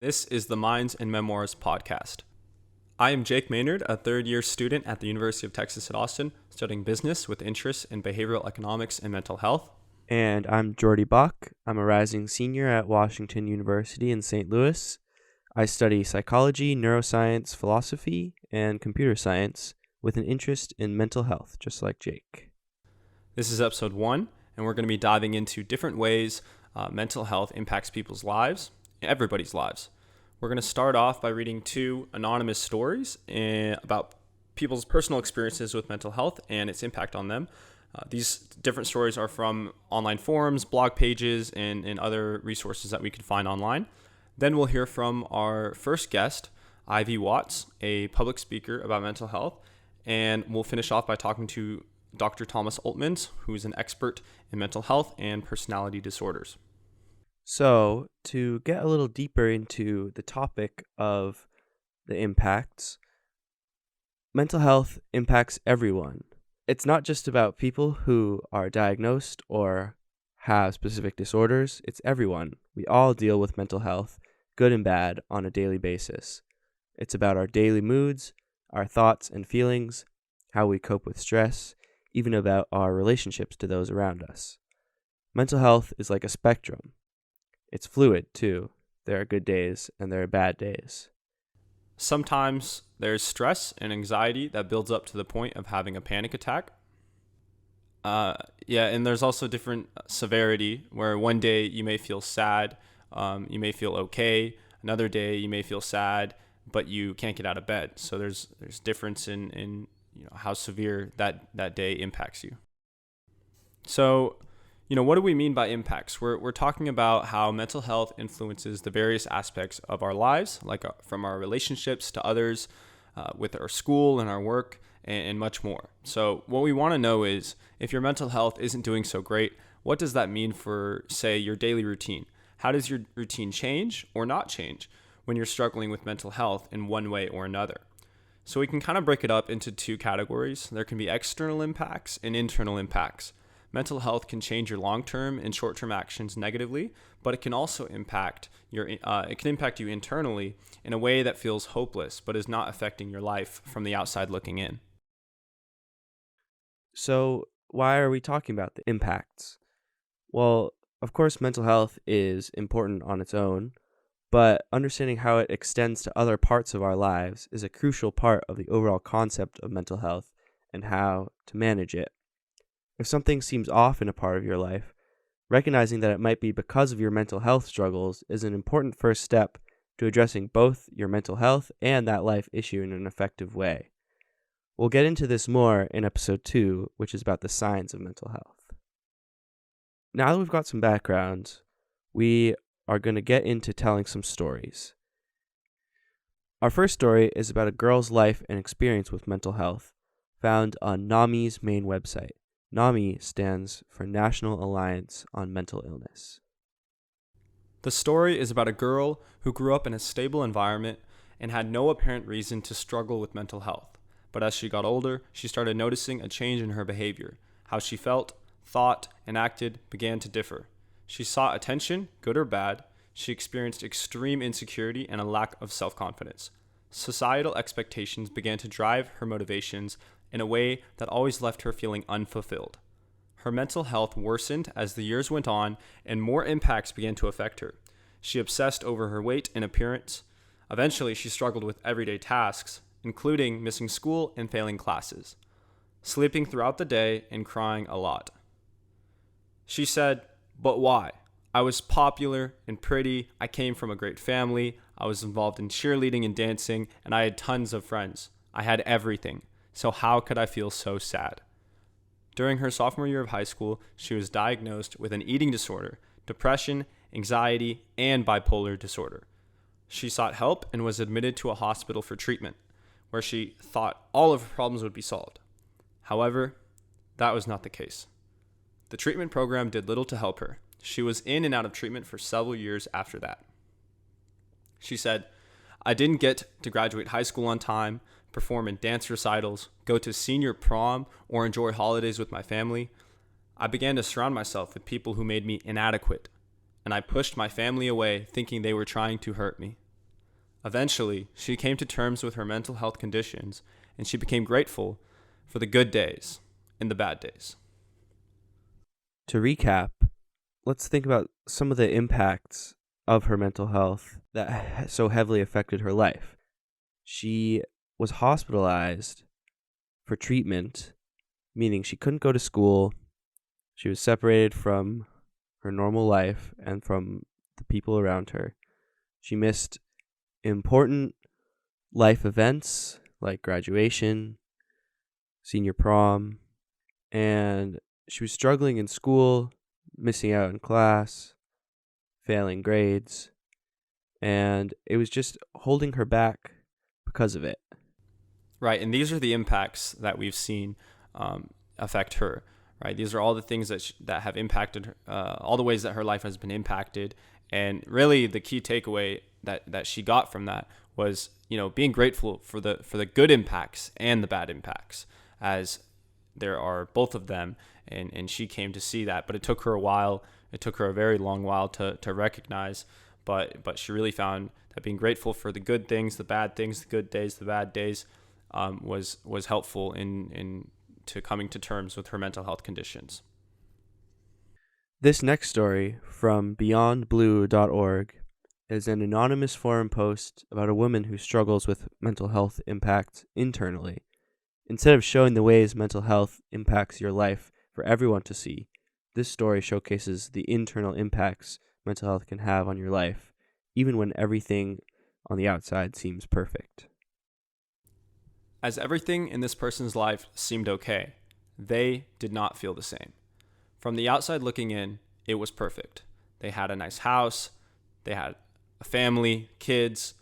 This is the Minds and Memoirs podcast. I am Jake Maynard, a third-year student at the University of Texas at Austin, studying business with interests in behavioral economics and mental health. And I'm Jordy Bach. I'm a rising senior at Washington University in St. Louis. I study psychology, neuroscience, philosophy, and computer science with an interest in mental health, just like Jake. This is episode 1, and we're going to be diving into different ways mental health impacts people's lives, everybody's lives. We're going to start off by reading 2 anonymous stories about people's personal experiences with mental health and its impact on them. These different stories are from online forums, blog pages, and other resources that we could find online. Then we'll hear from our first guest, Ivy Watts, a public speaker about mental health. And we'll finish off by talking to Dr. Thomas Oltmanns, who's an expert in mental health and personality disorders. So, to get a little deeper into the topic of the impacts, mental health impacts everyone. It's not just about people who are diagnosed or have specific disorders. It's everyone. We all deal with mental health, good and bad, on a daily basis. It's about our daily moods, our thoughts and feelings, how we cope with stress, even about our relationships to those around us. Mental health is like a spectrum. It's fluid, too. There are good days and there are bad days. Sometimes there's stress and anxiety that builds up to the point of having a panic attack. And there's also different severity where one day you may feel sad, you may feel okay. Another day you may feel sad, but you can't get out of bed. So there's difference in how severe that day impacts you. So, what do we mean by impacts? We're talking about how mental health influences the various aspects of our lives, like from our relationships to others, with our school and our work, and much more. So what we want to know is, if your mental health isn't doing so great, what does that mean for, say, your daily routine? How does your routine change or not change when you're struggling with mental health in one way or another? So we can kind of break it up into 2 categories. There can be external impacts and internal impacts. Mental health can change your long-term and short-term actions negatively, but it can also impact you internally in a way that feels hopeless, but is not affecting your life from the outside looking in. So, why are we talking about the impacts? Well, of course, mental health is important on its own, but understanding how it extends to other parts of our lives is a crucial part of the overall concept of mental health and how to manage it. If something seems off in a part of your life, recognizing that it might be because of your mental health struggles is an important first step to addressing both your mental health and that life issue in an effective way. We'll get into this more in episode 2, which is about the signs of mental health. Now that we've got some background, we are going to get into telling some stories. Our first story is about a girl's life and experience with mental health, found on NAMI's main website. NAMI stands for National Alliance on Mental Illness. The story is about a girl who grew up in a stable environment and had no apparent reason to struggle with mental health. But as she got older, she started noticing a change in her behavior. How she felt, thought, and acted began to differ. She sought attention, good or bad. She experienced extreme insecurity and a lack of self-confidence. Societal expectations began to drive her motivations in a way that always left her feeling unfulfilled. Her mental health worsened as the years went on and more impacts began to affect her. She obsessed over her weight and appearance. Eventually, she struggled with everyday tasks, including missing school and failing classes, sleeping throughout the day and crying a lot. She said, "But why? I was popular and pretty. I came from a great family. I was involved in cheerleading and dancing, and I had tons of friends. I had everything. So how could I feel so sad?" During her sophomore year of high school, she was diagnosed with an eating disorder, depression, anxiety, and bipolar disorder. She sought help and was admitted to a hospital for treatment, where she thought all of her problems would be solved. However, that was not the case. The treatment program did little to help her. She was in and out of treatment for several years after that. She said, "I didn't get to graduate high school on time, perform in dance recitals, go to senior prom, or enjoy holidays with my family. I began to surround myself with people who made me inadequate, and I pushed my family away thinking they were trying to hurt me. Eventually, she came to terms with her mental health conditions, and she became grateful for the good days and the bad days. To recap, let's think about some of the impacts of her mental health that so heavily affected her life. She was hospitalized for treatment, meaning she couldn't go to school. She was separated from her normal life and from the people around her. She missed important life events like graduation, senior prom, and she was struggling in school, missing out in class, failing grades, and it was just holding her back because of it. Right, and these are the impacts that we've seen affect her. Right, these are all the things that have impacted her, all the ways that her life has been impacted, and really the key takeaway that she got from that was, being grateful for the good impacts and the bad impacts, as there are both of them, and she came to see that. But it took her a while. It took her a very long while to recognize, but she really found that being grateful for the good things, the bad things, the good days, the bad days, was helpful in to coming to terms with her mental health conditions. This next story from beyondblue.org is an anonymous forum post about a woman who struggles with mental health impacts internally. Instead of showing the ways mental health impacts your life for everyone to see, this story showcases the internal impacts mental health can have on your life, even when everything on the outside seems perfect. As everything in this person's life seemed okay, they did not feel the same. From the outside looking in, it was perfect. They had a nice house, they had a family, kids,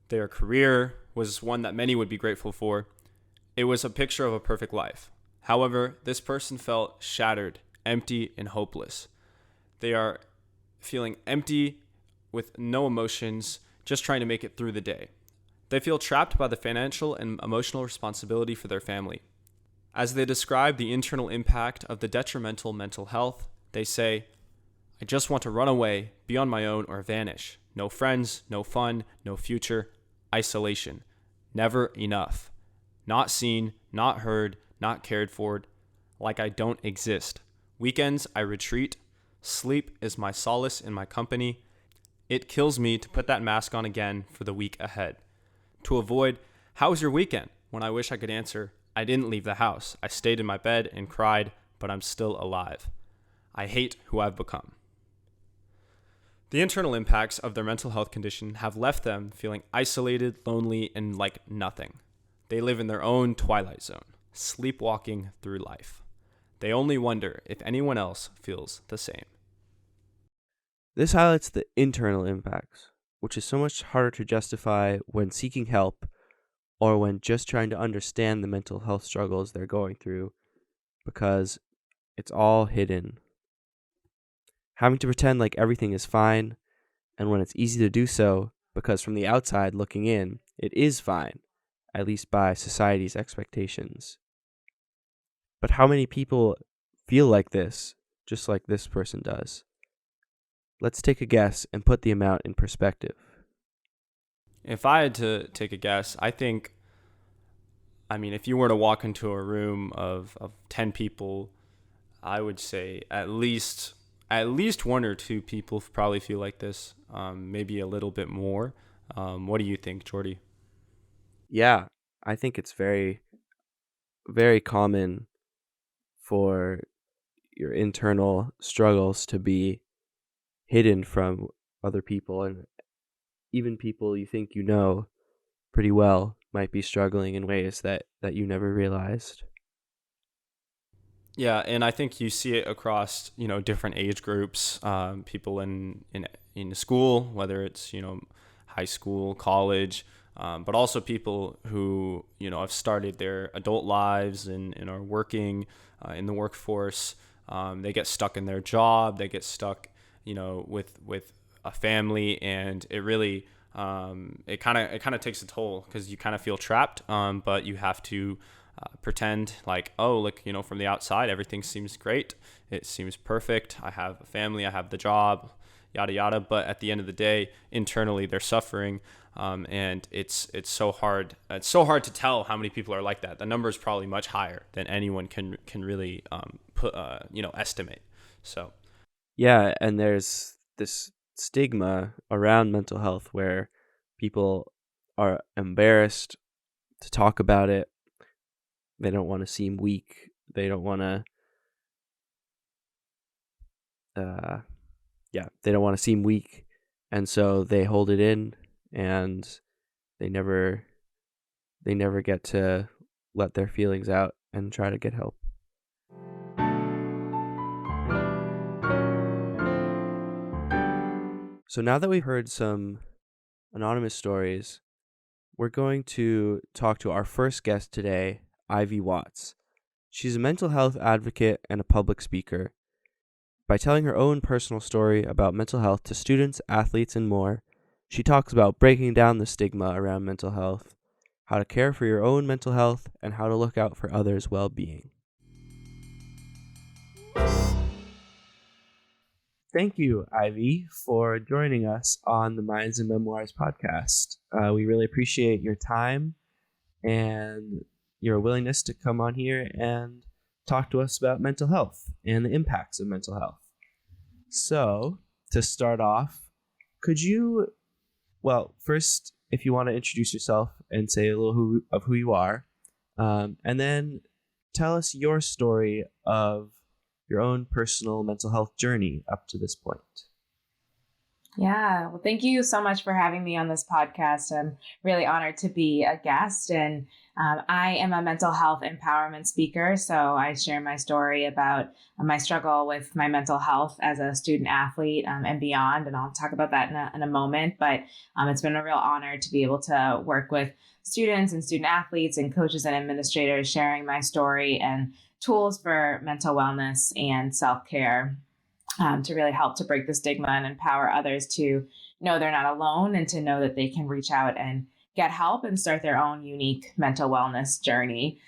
their career was one that many would be grateful for. It was a picture of a perfect life. However, this person felt shattered, empty, and hopeless. They are feeling empty with no emotions, just trying to make it through the day. They feel trapped by the financial and emotional responsibility for their family. As they describe the internal impact of the detrimental mental health, they say, "I just want to run away, be on my own, or vanish. No friends, no fun, no future, isolation. Never enough. Not seen, not heard, not cared for, like I don't exist. Weekends, I retreat. Sleep is my solace in my company. It kills me to put that mask on again for the week ahead. To avoid, 'How was your weekend?' when I wish I could answer, 'I didn't leave the house. I stayed in my bed and cried, but I'm still alive. I hate who I've become.'" The internal impacts of their mental health condition have left them feeling isolated, lonely, and like nothing. They live in their own twilight zone, sleepwalking through life. They only wonder if anyone else feels the same. This highlights the internal impacts, which is so much harder to justify when seeking help or when just trying to understand the mental health struggles they're going through, because it's all hidden. Having to pretend like everything is fine, and when it's easy to do so, because from the outside looking in, it is fine, at least by society's expectations. But how many people feel like this, just like this person does? Let's take a guess and put the amount in perspective. If I had to take a guess, if you were to walk into a room of 10 people, I would say at least one or two people probably feel like this, maybe a little bit more. What do you think, Jordy? Yeah, I think it's very, very common for your internal struggles to be hidden from other people, and even people you think you know pretty well might be struggling in ways that you never realized. Yeah, and I think you see it across, different age groups, people in school, whether it's, high school, college, but also people who, have started their adult lives and are working in the workforce. They get stuck in their job, they get stuck, with a family, and it really, it kind of takes a toll because you kind of feel trapped, but you have to pretend like, oh, look, from the outside, everything seems great. It seems perfect. I have a family, I have the job, yada, yada. But at the end of the day, internally, they're suffering. And it's so hard. It's so hard to tell how many people are like that. The number is probably much higher than anyone can really estimate. So Yeah, and there's this stigma around mental health where people are embarrassed to talk about it. They don't want to seem weak. They don't want to they don't want to seem weak, and so they hold it in, and they never get to let their feelings out and try to get help. So now that we've heard some anonymous stories, we're going to talk to our first guest today, Ivy Watts. She's a mental health advocate and a public speaker. By telling her own personal story about mental health to students, athletes, and more, she talks about breaking down the stigma around mental health, how to care for your own mental health, and how to look out for others' well-being. Thank you, Ivy, for joining us on the Minds and Memoirs podcast. We really appreciate your time and your willingness to come on here and talk to us about mental health and the impacts of mental health. So, to start off, could you, first, if you want to introduce yourself and say a little of who you are, and then tell us your story of your own personal mental health journey up to this point. Yeah, well, thank you so much for having me on this podcast. I'm really honored to be a guest. And I am a mental health empowerment speaker. So I share my story about my struggle with my mental health as a student athlete and beyond. And I'll talk about that in a moment. But it's been a real honor to be able to work with students and student athletes and coaches and administrators, sharing my story and tools for mental wellness and self-care. To really help to break the stigma and empower others to know they're not alone and to know that they can reach out and get help and start their own unique mental wellness journey.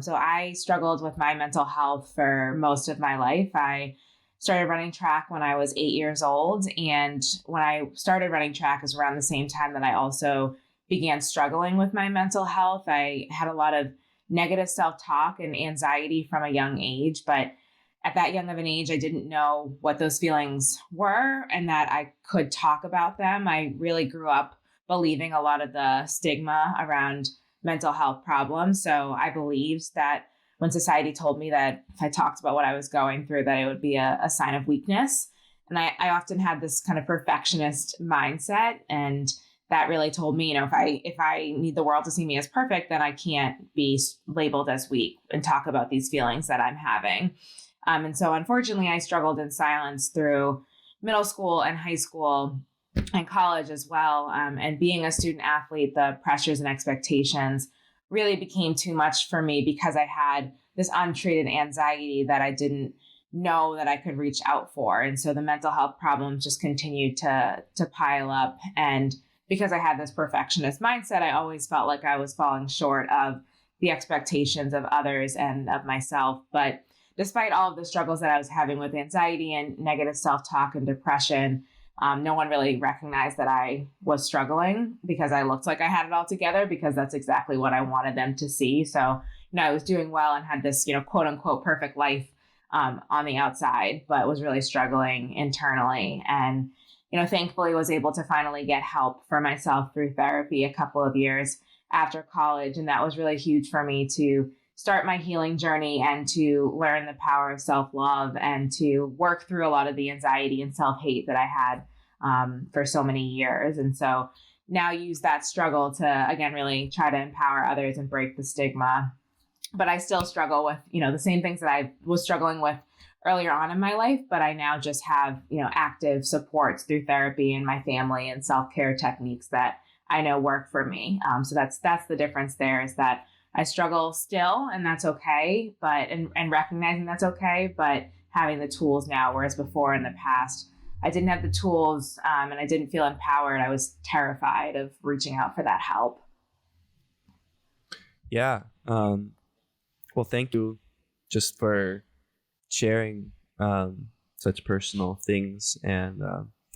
So I struggled with my mental health for most of my life. I started running track when I was 8 years old. And when I started running track is around the same time that I also began struggling with my mental health. I had a lot of negative self-talk and anxiety from a young age, but at that young of an age, I didn't know what those feelings were and that I could talk about them. I really grew up believing a lot of the stigma around mental health problems. So I believed that when society told me that if I talked about what I was going through, that it would be a sign of weakness. And I often had this kind of perfectionist mindset. And that really told me, if I need the world to see me as perfect, then I can't be labeled as weak and talk about these feelings that I'm having. And so unfortunately, I struggled in silence through middle school and high school and college as well. And being a student athlete, the pressures and expectations really became too much for me because I had this untreated anxiety that I didn't know that I could reach out for. And so the mental health problems just continued to pile up. And because I had this perfectionist mindset, I always felt like I was falling short of the expectations of others and of myself. But despite all of the struggles that I was having with anxiety and negative self-talk and depression, no one really recognized that I was struggling because I looked like I had it all together, because that's exactly what I wanted them to see. So, I was doing well and had this, quote unquote, perfect life on the outside, but was really struggling internally. And, thankfully was able to finally get help for myself through therapy a couple of years after college. And that was really huge for me to start my healing journey and to learn the power of self-love and to work through a lot of the anxiety and self-hate that I had for so many years. And so now use that struggle to, again, really try to empower others and break the stigma. But I still struggle with, the same things that I was struggling with earlier on in my life, but I now just have, active supports through therapy and my family and self-care techniques that I know work for me. So that's the difference there, is that I struggle still, and that's okay, but and recognizing that's okay, but having the tools now, whereas before in the past, I didn't have the tools and I didn't feel empowered. I was terrified of reaching out for that help. Yeah. Well, thank you just for sharing such personal things and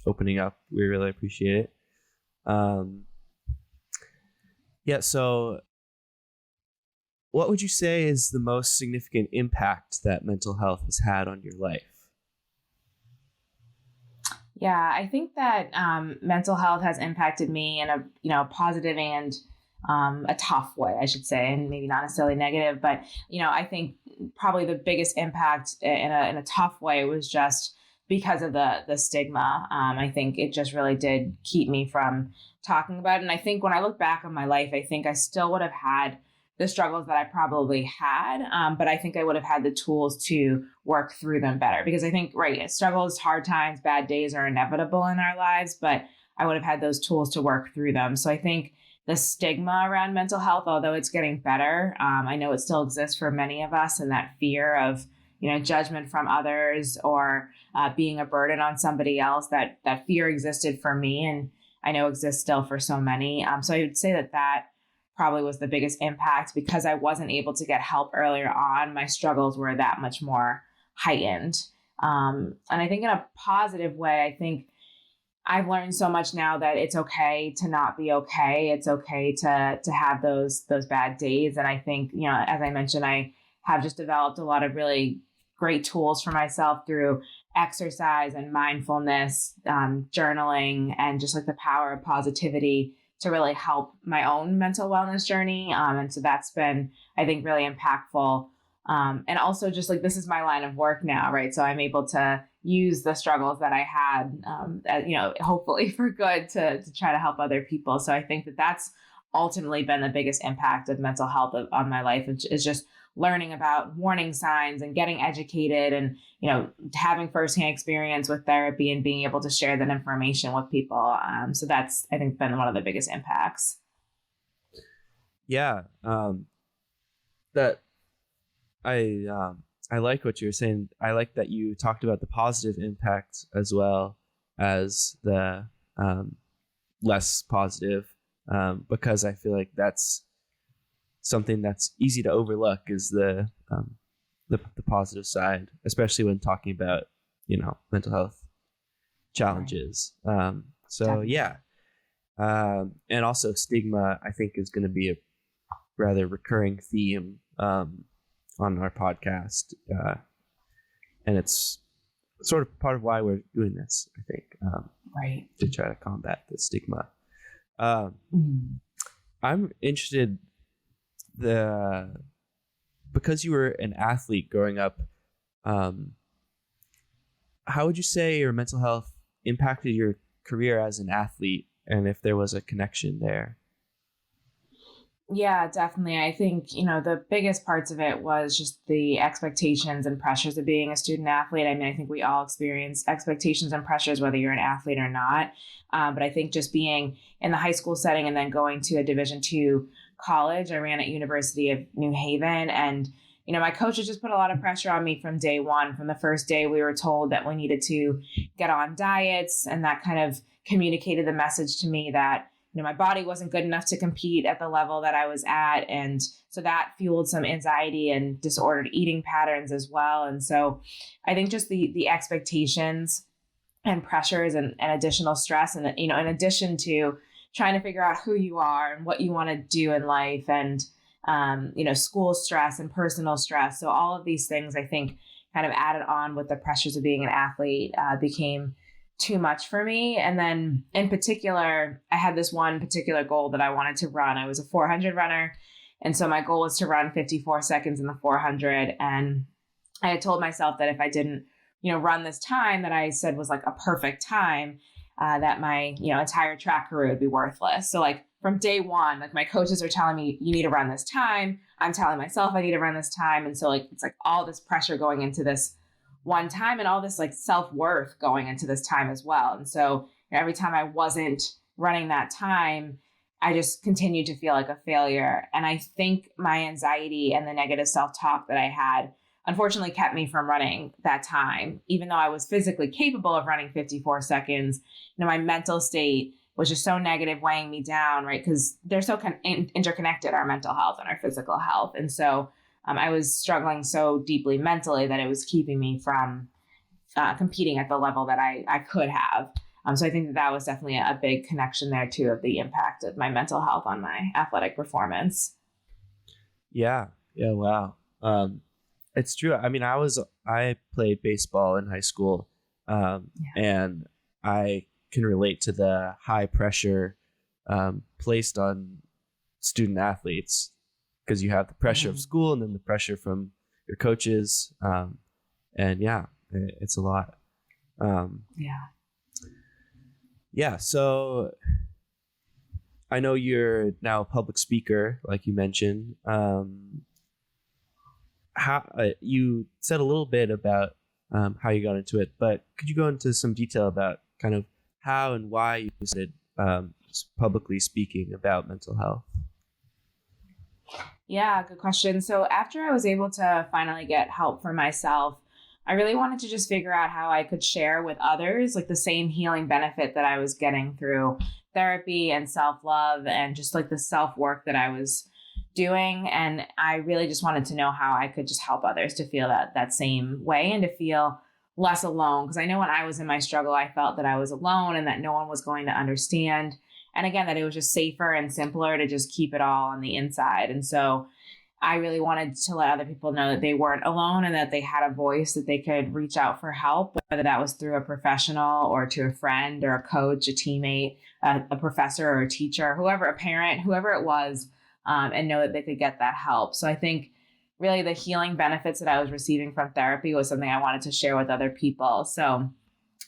opening up. We really appreciate it. Yeah, so what would you say is the most significant impact that mental health has had on your life? Yeah, I think that mental health has impacted me in a positive and a tough way, I should say, and maybe not necessarily negative. But I think probably the biggest impact in a tough way was just because of the stigma. I think it just really did keep me from talking about it. And I think when I look back on my life, I think I still would have had the struggles that I probably had, but I think I would have had the tools to work through them better, because I think, right, struggles, hard times, bad days are inevitable in our lives, but I would have had those tools to work through them. So I think the stigma around mental health, although it's getting better, I know it still exists for many of us, and that fear of judgment from others or being a burden on somebody else, that fear existed for me, and I know exists still for so many. So I would say that probably was the biggest impact, because I wasn't able to get help earlier on. My struggles were that much more heightened. And I think in a positive way, I think I've learned so much now that it's okay to not be okay. It's okay to have those bad days. And I think, as I mentioned, I have just developed a lot of really great tools for myself through exercise and mindfulness, journaling, and just like the power of positivity to really help my own mental wellness journey. And so that's been, I think, really impactful. And also just like, this is my line of work now, right? So I'm able to use the struggles that I had, hopefully for good, to try to help other people. So I think that that's ultimately been the biggest impact of mental health on my life, is just learning about warning signs and getting educated, and having firsthand experience with therapy and being able to share that information with people. So that's, I think, been one of the biggest impacts. Yeah, that I like what you're saying. I like that you talked about the positive impacts as well as the less positive, because I feel like that's something that's easy to overlook, is the positive side, especially when talking about mental health challenges. So Definitely. yeah, and also stigma, I think, is going to be a rather recurring theme on our podcast, and it's sort of part of why we're doing this, I think, Right. to try to combat the stigma. I'm interested, because you were an athlete growing up, how would you say your mental health impacted your career as an athlete, and if there was a connection there? Yeah, definitely. I think, the biggest parts of it was just the expectations and pressures of being a student athlete. I mean, I think we all experience expectations and pressures, whether you're an athlete or not. But I think just being in the high school setting and then going to a Division II college, I ran at University of New Haven, and my coaches just put a lot of pressure on me from day one. From the first day, we were told that we needed to get on diets, and that kind of communicated the message to me that my body wasn't good enough to compete at the level that I was at. And so that fueled some anxiety and disordered eating patterns as well. And so I think just the expectations and pressures and additional stress, and in addition to trying to figure out who you are and what you want to do in life, and school stress and personal stress. So all of these things, I think, kind of added on with the pressures of being an athlete, became too much for me. And then in particular, I had this one particular goal that I wanted to run. I was a 400 runner. And so my goal was to run 54 seconds in the 400. And I had told myself that if I didn't, run this time that I said was like a perfect time, that my, entire track career would be worthless. So like from day one, like my coaches are telling me, you need to run this time. I'm telling myself I need to run this time. And so like, it's like all this pressure going into this one time, and all this like self-worth going into this time as well. And so every time I wasn't running that time, I just continued to feel like a failure. And I think my anxiety and the negative self-talk that I had, unfortunately, kept me from running that time. Even though I was physically capable of running 54 seconds, my mental state was just so negative, weighing me down, right? Because they're so interconnected, our mental health and our physical health. And so I was struggling so deeply mentally that it was keeping me from competing at the level that I could have. So I think that was definitely a big connection there too, of the impact of my mental health on my athletic performance. Yeah. Yeah. Wow. It's true. I mean, I played baseball in high school, and I can relate to the high pressure placed on student athletes, because you have the pressure of school and then the pressure from your coaches. And yeah, it's a lot. Yeah. So I know you're now a public speaker, like you mentioned. How you said a little bit about how you got into it, but could you go into some detail about kind of how and why you started publicly speaking about mental health? Yeah, good question. So after I was able to finally get help for myself, I really wanted to just figure out how I could share with others like the same healing benefit that I was getting through therapy and self-love and just like the self-work that I was doing. And I really just wanted to know how I could just help others to feel that same way and to feel less alone. Because I know when I was in my struggle, I felt that I was alone and that no one was going to understand. And again, that it was just safer and simpler to just keep it all on the inside. And so I really wanted to let other people know that they weren't alone and that they had a voice, that they could reach out for help, whether that was through a professional or to a friend or a coach, a teammate, a professor or a teacher, whoever, a parent, whoever it was, and know that they could get that help. So I think really the healing benefits that I was receiving from therapy was something I wanted to share with other people. So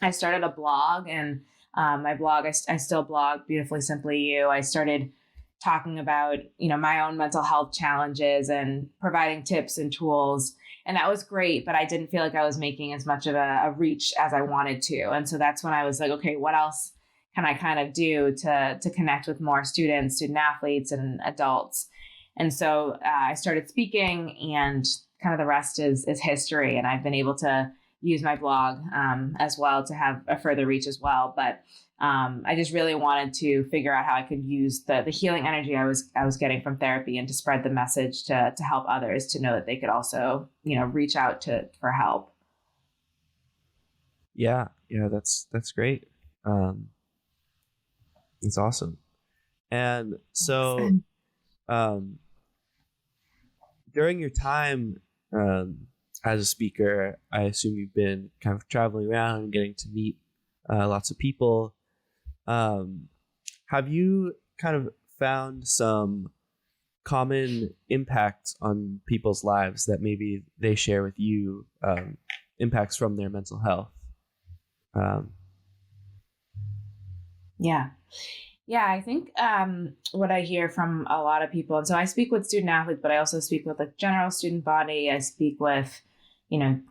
I started a blog, and my blog, I still blog, Beautifully Simply You. I started talking about, my own mental health challenges and providing tips and tools. And that was great, but I didn't feel like I was making as much of a reach as I wanted to. And so that's when I was like, okay, what else can I kind of do to connect with more students, student athletes, and adults? And so I started speaking, and kind of the rest is history. And I've been able to use my blog as well to have a further reach as well. But I just really wanted to figure out how I could use the healing energy I was getting from therapy and to spread the message to help others to know that they could also, reach out for help. Yeah, that's great. It's awesome. And so, during your time as a speaker, I assume you've been kind of traveling around and getting to meet lots of people. Have you kind of found some common impacts on people's lives that maybe they share with you, impacts from their mental health? Yeah, I think what I hear from a lot of people, and so I speak with student athletes, but I also speak with the general student body. I speak with,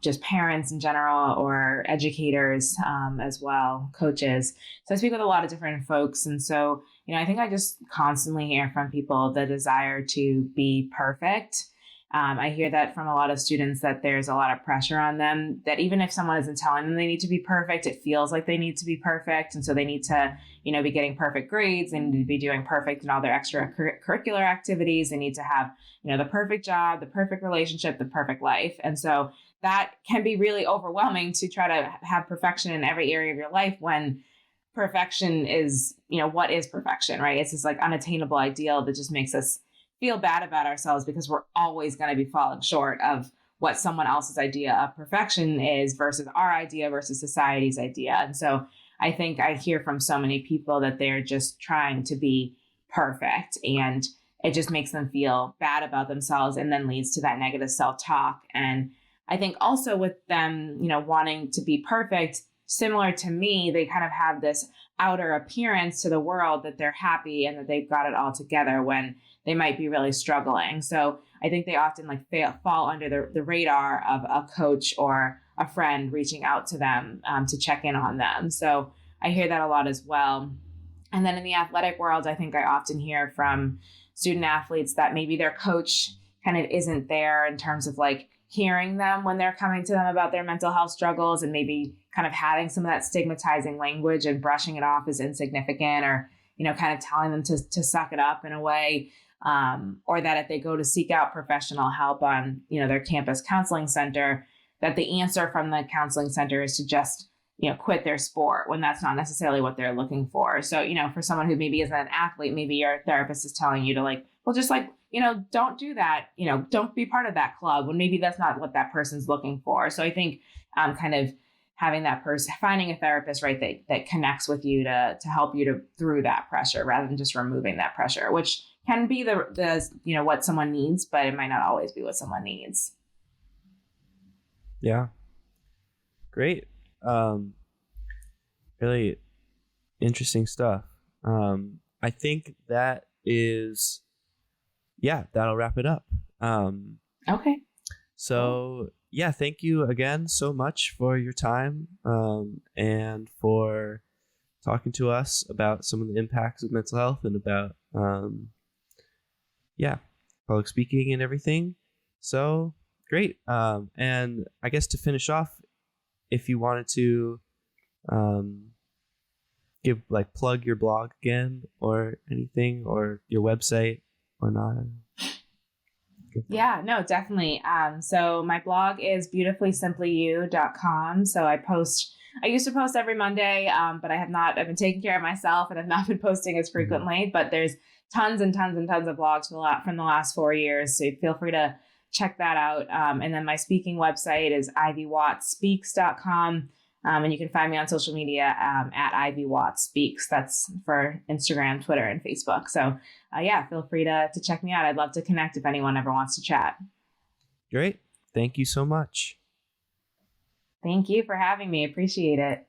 just parents in general, or educators as well, coaches. So I speak with a lot of different folks. And so, I think I just constantly hear from people the desire to be perfect. I hear that from a lot of students, that there's a lot of pressure on them, that even if someone isn't telling them they need to be perfect, it feels like they need to be perfect. And so they need to, be getting perfect grades. They need to be doing perfect in all their extracurricular activities. They need to have, the perfect job, the perfect relationship, the perfect life. And so that can be really overwhelming to try to have perfection in every area of your life, when perfection is, what is perfection, right? It's this like unattainable ideal that just makes us feel bad about ourselves, because we're always going to be falling short of what someone else's idea of perfection is versus our idea versus society's idea. And so I think I hear from so many people that they're just trying to be perfect, and it just makes them feel bad about themselves, and then leads to that negative self-talk. And I think also with them, wanting to be perfect, similar to me, they kind of have this outer appearance to the world that they're happy and that they've got it all together, when they might be really struggling. So I think they often fall under the radar of a coach or a friend reaching out to them to check in on them. So I hear that a lot as well. And then in the athletic world, I think I often hear from student athletes that maybe their coach kind of isn't there in terms of hearing them when they're coming to them about their mental health struggles, and maybe kind of having some of that stigmatizing language and brushing it off as insignificant, or, kind of telling them to suck it up in a way. Or that if they go to seek out professional help on, their campus counseling center, that the answer from the counseling center is to just, quit their sport when that's not necessarily what they're looking for. So, for someone who maybe isn't an athlete, maybe your therapist is telling you to don't do that, don't be part of that club when maybe that's not what that person's looking for. So I think kind of having that person, finding a therapist, right, that connects with you to help you through that pressure rather than just removing that pressure, which can be the what someone needs, but it might not always be what someone needs. Yeah. Great. Really interesting stuff. I think that'll wrap it up. Okay. So yeah, thank you again so much for your time, and for talking to us about some of the impacts of mental health and about, public speaking and everything. So great. And I guess to finish off, if you wanted to, plug your blog again or anything, or your website or not. Yeah, no, definitely. So my blog is beautifullysimplyyou.com. So I used to post every Monday, but I've been taking care of myself and I've not been posting as frequently, but there's tons and tons and tons of blogs from the last 4 years. So feel free to check that out. And then my speaking website is ivywattsspeaks.com. And you can find me on social media at ivywattsspeaks. That's for Instagram, Twitter, and Facebook. So feel free to check me out. I'd love to connect if anyone ever wants to chat. Great. Thank you so much. Thank you for having me. Appreciate it.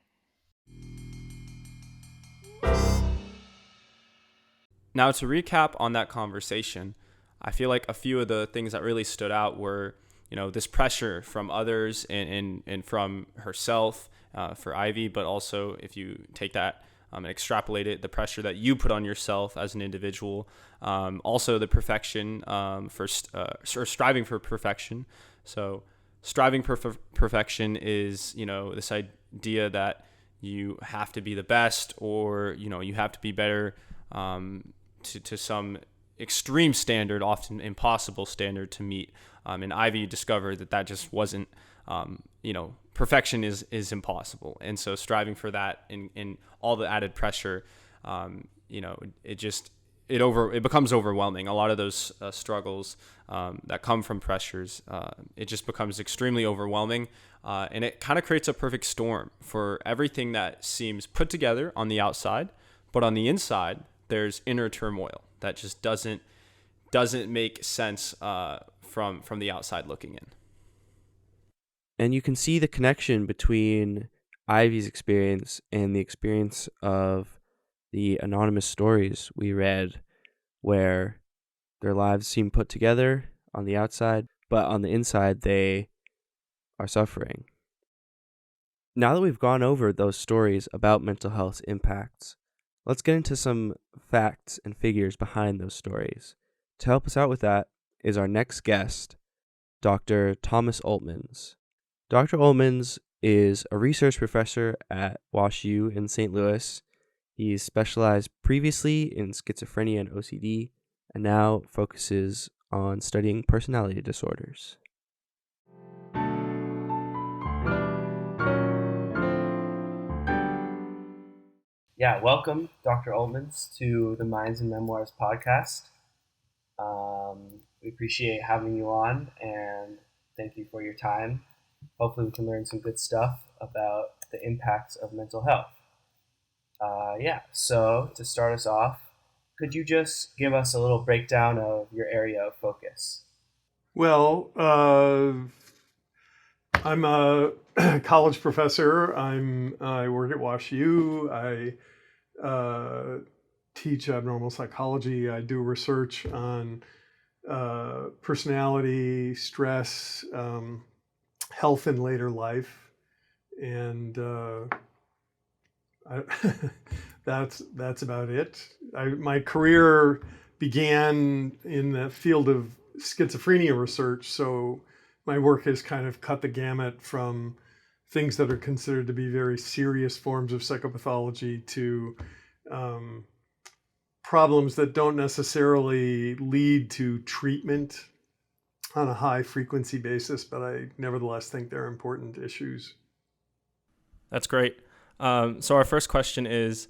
Now, to recap on that conversation, I feel like a few of the things that really stood out were, this pressure from others and from herself for Ivy, but also if you take that and extrapolate it, the pressure that you put on yourself as an individual, also the perfection or striving for perfection. So striving for perfection is, this idea that you have to be the best, or, you have to be better to some extreme standard, often impossible standard to meet. And Ivy discovered that just wasn't, perfection is impossible. And so striving for that in all the added pressure, it becomes overwhelming. A lot of those struggles that come from pressures, it just becomes extremely overwhelming. And it kind of creates a perfect storm for everything that seems put together on the outside, but on the inside, there's inner turmoil that just doesn't make sense from the outside looking in. And you can see the connection between Ivy's experience and the experience of the anonymous stories we read, where their lives seem put together on the outside, but on the inside they are suffering. Now that we've gone over those stories about mental health impacts, let's get into some facts and figures behind those stories. To help us out with that is our next guest, Dr. Thomas Oltmanns. Dr. Oltmanns is a research professor at WashU in St. Louis. He's specialized previously in schizophrenia and OCD, and now focuses on studying personality disorders. Yeah, welcome, Dr. Oltmanns, to the Minds and Memoirs podcast. We appreciate having you on, and thank you for your time. Hopefully we can learn some good stuff about the impacts of mental health. So to start us off, could you just give us a little breakdown of your area of focus? Well, I'm a college professor. I work at WashU. I teach abnormal psychology. I do research on personality, stress, health in later life, and that's about it. My career began in the field of schizophrenia research, so my work has kind of cut the gamut from things that are considered to be very serious forms of psychopathology to problems that don't necessarily lead to treatment on a high frequency basis, but I nevertheless think they're important issues. That's great. So our first question is,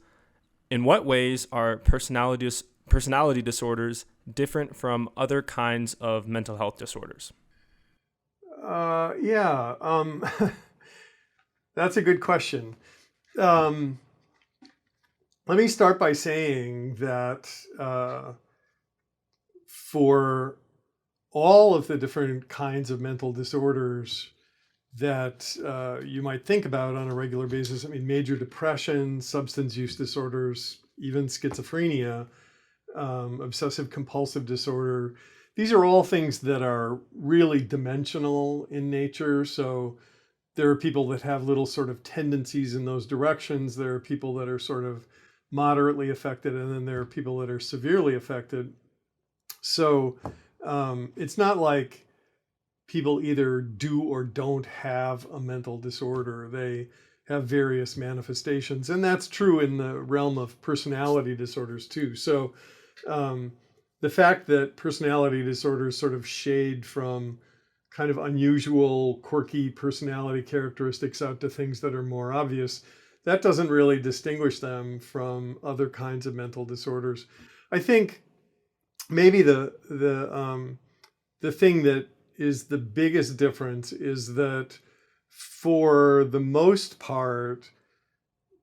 in what ways are personality disorders different from other kinds of mental health disorders? Yeah, that's a good question. Um, Let me start by saying that for all of the different kinds of mental disorders that you might think about on a regular basis, I mean, major depression, substance use disorders, even schizophrenia, obsessive compulsive disorder, these are all things that are really dimensional in nature. So there are people that have little sort of tendencies in those directions. There are people that are sort of moderately affected, and then there are people that are severely affected. So it's not like people either do or don't have a mental disorder. They have various manifestations, and that's true in the realm of personality disorders too. So the fact that personality disorders sort of shade from kind of unusual, quirky personality characteristics out to things that are more obvious, that doesn't really distinguish them from other kinds of mental disorders. I think maybe the thing that is the biggest difference is that for the most part,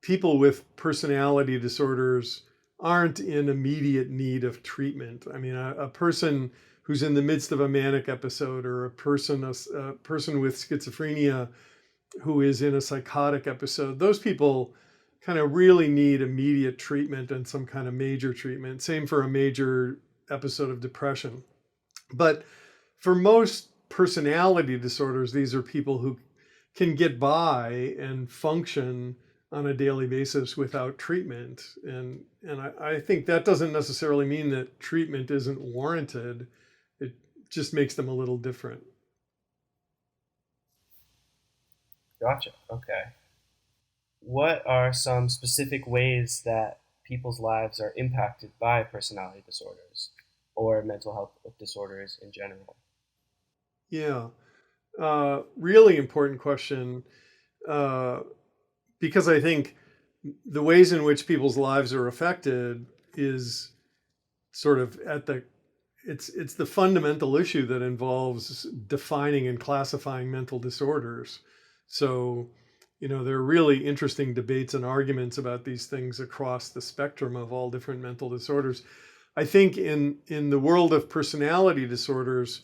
people with personality disorders aren't in immediate need of treatment. I mean, a person who's in the midst of a manic episode, or a person with schizophrenia who is in a psychotic episode, those people kind of really need immediate treatment and some kind of major treatment. Same for a major episode of depression. But for most personality disorders, these are people who can get by and function on a daily basis without treatment. And I think that doesn't necessarily mean that treatment isn't warranted. It just makes them a little different. Gotcha. Okay. What are some specific ways that people's lives are impacted by personality disorders or mental health disorders in general? Yeah, really important question, because I think the ways in which people's lives are affected is sort of it's the fundamental issue that involves defining and classifying mental disorders. So, there are really interesting debates and arguments about these things across the spectrum of all different mental disorders. I think in the world of personality disorders,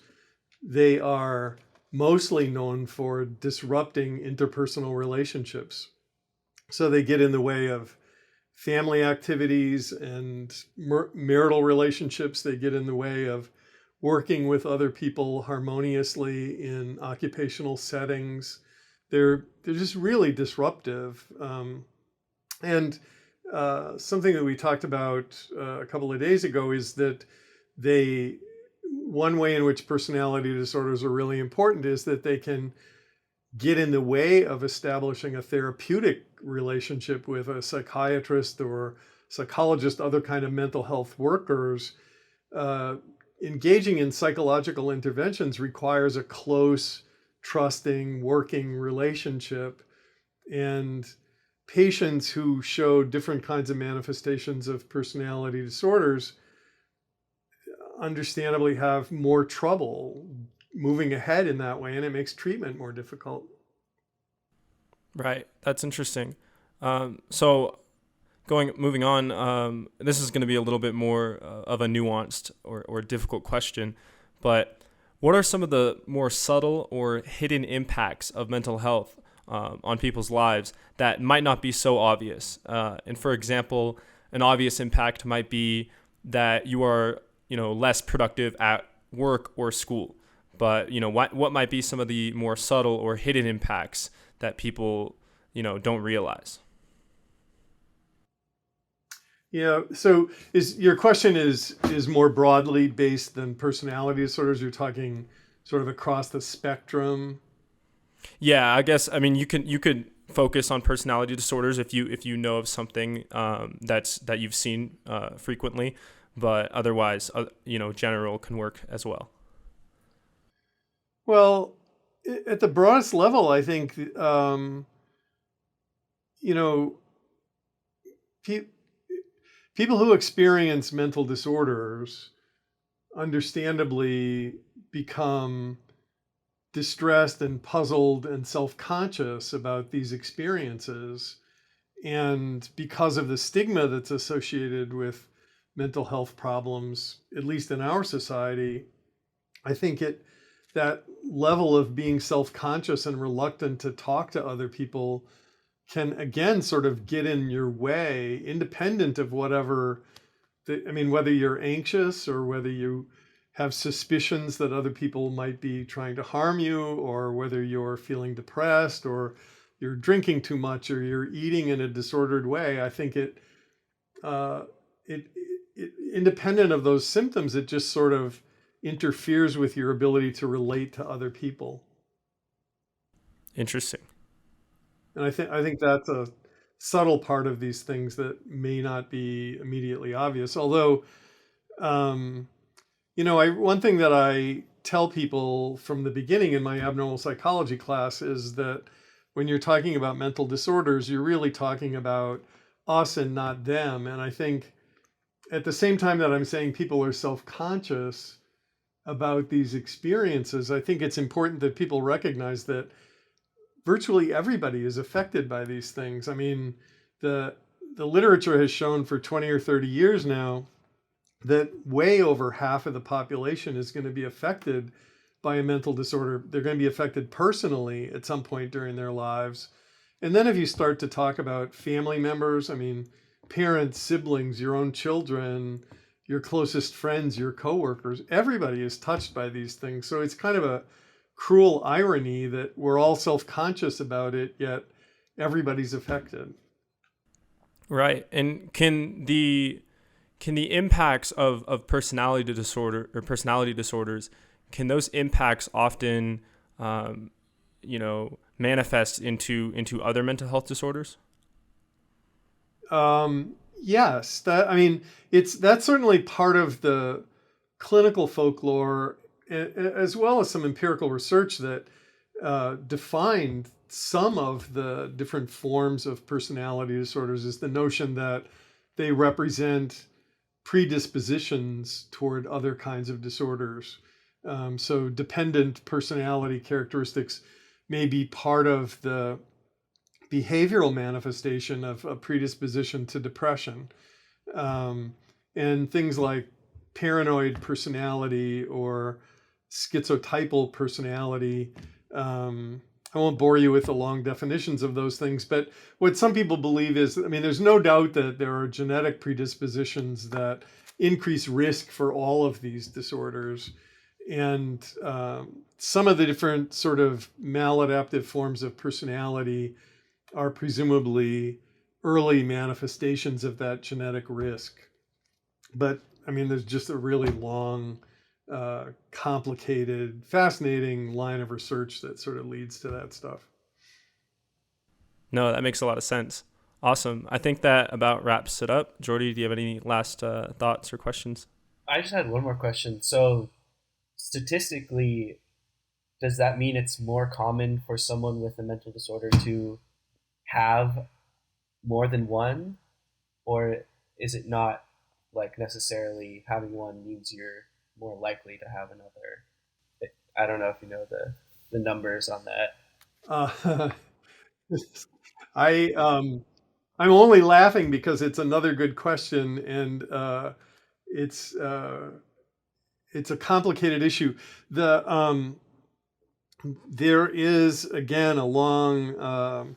they are mostly known for disrupting interpersonal relationships. So they get in the way of family activities and marital relationships. They get in the way of working with other people harmoniously in occupational settings. They're just really disruptive. And something that we talked about a couple of days ago is that one way in which personality disorders are really important is that they can get in the way of establishing a therapeutic relationship with a psychiatrist or psychologist, other kind of mental health workers. Engaging in psychological interventions requires a close, trusting, working relationship. And patients who show different kinds of manifestations of personality disorders understandably have more trouble moving ahead in that way, and it makes treatment more difficult. Right. That's interesting. So moving on, this is going to be a little bit more of a nuanced or difficult question, but what are some of the more subtle or hidden impacts of mental health on people's lives that might not be so obvious? And for example, an obvious impact might be that you are, less productive at work or school. But, what might be some of the more subtle or hidden impacts that people, don't realize? Yeah. So your question is more broadly based than personality disorders? You're talking sort of across the spectrum? Yeah, I guess. I mean, you could focus on personality disorders if you know of something that you've seen frequently, but otherwise, general can work as well. Well, at the broadest level, I think you know, pe- people who experience mental disorders understandably become distressed and puzzled and self-conscious about these experiences. And because of the stigma that's associated with mental health problems, at least in our society, I think that level of being self-conscious and reluctant to talk to other people can again sort of get in your way, independent of whatever whether you're anxious or whether you have suspicions that other people might be trying to harm you, or whether you're feeling depressed, or you're drinking too much, or you're eating in a disordered way. I think uh, it, independent of those symptoms, it just sort of interferes with your ability to relate to other people. Interesting. And I think that's a subtle part of these things that may not be immediately obvious. Although, one thing that I tell people from the beginning in my abnormal psychology class is that when you're talking about mental disorders, you're really talking about us and not them. And I think at the same time that I'm saying people are self-conscious about these experiences, I think it's important that people recognize that virtually everybody is affected by these things. I mean, the literature has shown for 20 or 30 years now that way over half of the population is going to be affected by a mental disorder. They're going to be affected personally at some point during their lives. And then if you start to talk about family members, I mean, parents, siblings, your own children, your closest friends, your coworkers, everybody is touched by these things. So it's kind of a cruel irony that we're all self-conscious about it, yet everybody's affected. Right. And can the impacts of personality disorder or personality disorders, can those impacts often manifest into other mental health disorders? Yes, that's certainly part of the clinical folklore, as well as some empirical research that defined some of the different forms of personality disorders, is the notion that they represent predispositions toward other kinds of disorders. So dependent personality characteristics may be part of the behavioral manifestation of a predisposition to depression. And things like paranoid personality or schizotypal personality. I won't bore you with the long definitions of those things, but what some people believe is, there's no doubt that there are genetic predispositions that increase risk for all of these disorders. And some of the different sort of maladaptive forms of personality are presumably early manifestations of that genetic risk. But there's just a really long, complicated, fascinating line of research that sort of leads to that stuff. No, that makes a lot of sense. Awesome. I think that about wraps it up. Jordy, do you have any last thoughts or questions? I just had one more question. So, statistically, does that mean it's more common for someone with a mental disorder to have more than one? Or is it not like necessarily having one means you're more likely to have another? I don't know if you know the numbers on that. I'm only laughing because it's another good question, and it's a complicated issue. There is again a long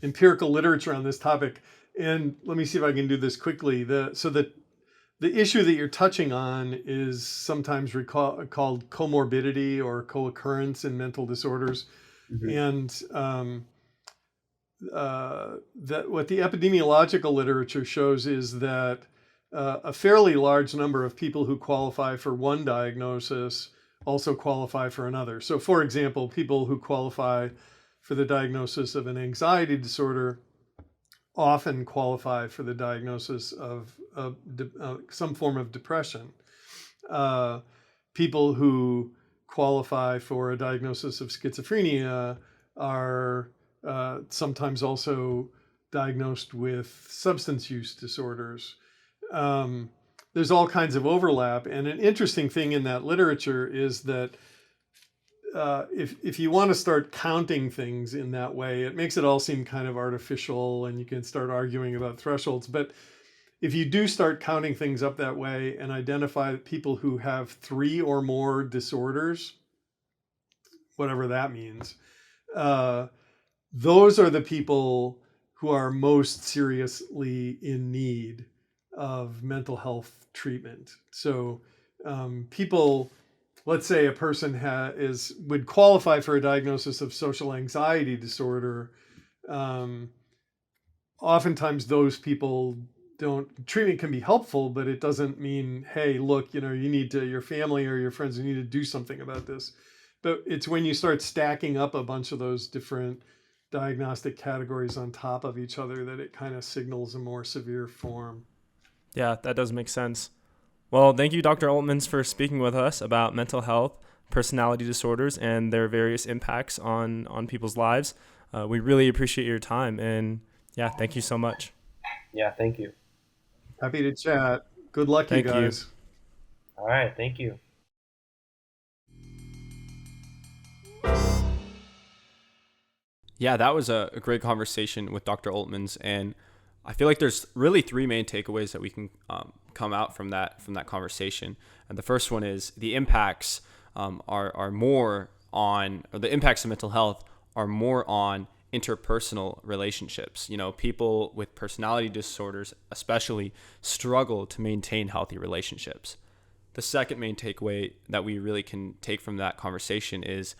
empirical literature on this topic, and let me see if I can do this quickly. The issue that you're touching on is sometimes called comorbidity or co-occurrence in mental disorders. Mm-hmm. And that what the epidemiological literature shows is that a fairly large number of people who qualify for one diagnosis also qualify for another. So, for example, people who qualify for the diagnosis of an anxiety disorder often qualify for the diagnosis of some form of depression. People who qualify for a diagnosis of schizophrenia are sometimes also diagnosed with substance use disorders. There's all kinds of overlap. And an interesting thing in that literature is that if you want to start counting things in that way, it makes it all seem kind of artificial, and you can start arguing about thresholds. But if you do start counting things up that way and identify people who have 3 or more disorders, whatever that means, those are the people who are most seriously in need of mental health treatment. So people, let's say a person would qualify for a diagnosis of social anxiety disorder. Oftentimes those people treatment can be helpful, but it doesn't mean, hey, look, your family or your friends, you need to do something about this. But it's when you start stacking up a bunch of those different diagnostic categories on top of each other that it kind of signals a more severe form. Yeah, that does make sense. Well, thank you, Dr. Oltmanns, for speaking with us about mental health, personality disorders, and their various impacts on people's lives. We really appreciate your time, and yeah, thank you so much. Yeah, thank you. Happy to chat. Good luck, Thank you guys. All right, thank you. Yeah, that was a great conversation with Dr. Oltmanns, and I feel like there's really 3 main takeaways that we can come out from that conversation. And the first one is the impacts are more on, or the impacts of mental health are more on interpersonal relationships. People with personality disorders especially struggle to maintain healthy relationships. The second main takeaway that we really can take from that conversation is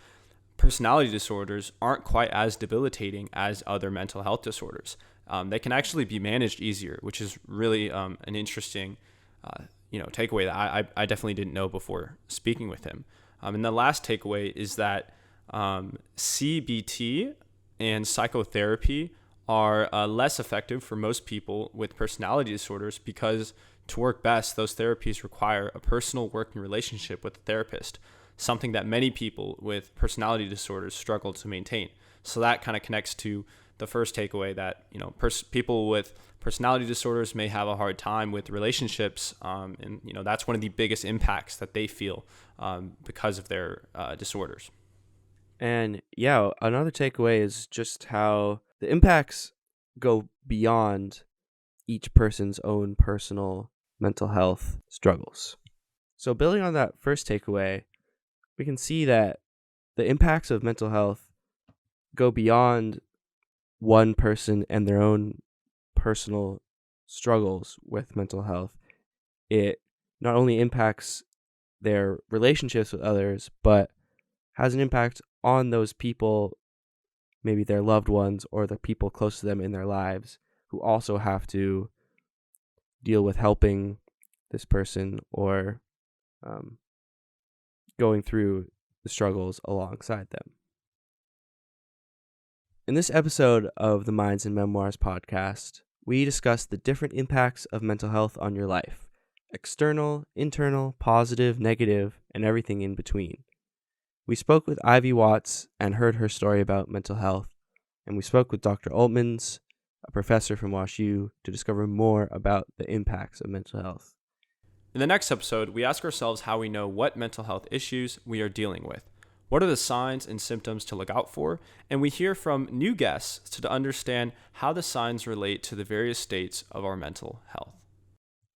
personality disorders aren't quite as debilitating as other mental health disorders. They can actually be managed easier, which is really an interesting takeaway that I definitely didn't know before speaking with him. And the last takeaway is that CBT and psychotherapy are less effective for most people with personality disorders because to work best, those therapies require a personal working relationship with the therapist, something that many people with personality disorders struggle to maintain. So that kind of connects to the first takeaway that, people with personality disorders may have a hard time with relationships. And that's one of the biggest impacts that they feel because of their disorders. And yeah, another takeaway is just how the impacts go beyond each person's own personal mental health struggles. So building on that first takeaway, we can see that the impacts of mental health go beyond one person and their own personal struggles with mental health. It not only impacts their relationships with others, but has an impact on those people, maybe their loved ones or the people close to them in their lives, who also have to deal with helping this person or going through the struggles alongside them. In this episode of the Minds and Memoirs podcast, we discuss the different impacts of mental health on your life: external, internal, positive, negative, and everything in between. We spoke with Ivy Watts and heard her story about mental health, and we spoke with Dr. Oltmanns, a professor from WashU, to discover more about the impacts of mental health. In the next episode, we ask ourselves how we know what mental health issues we are dealing with. What are the signs and symptoms to look out for? And we hear from new guests to understand how the signs relate to the various states of our mental health.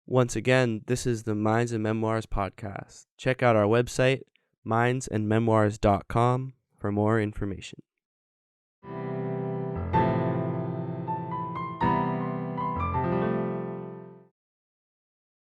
Once again, this is the Minds and Memoirs podcast. Check out our website, mindsandmemoirs.com, for more information.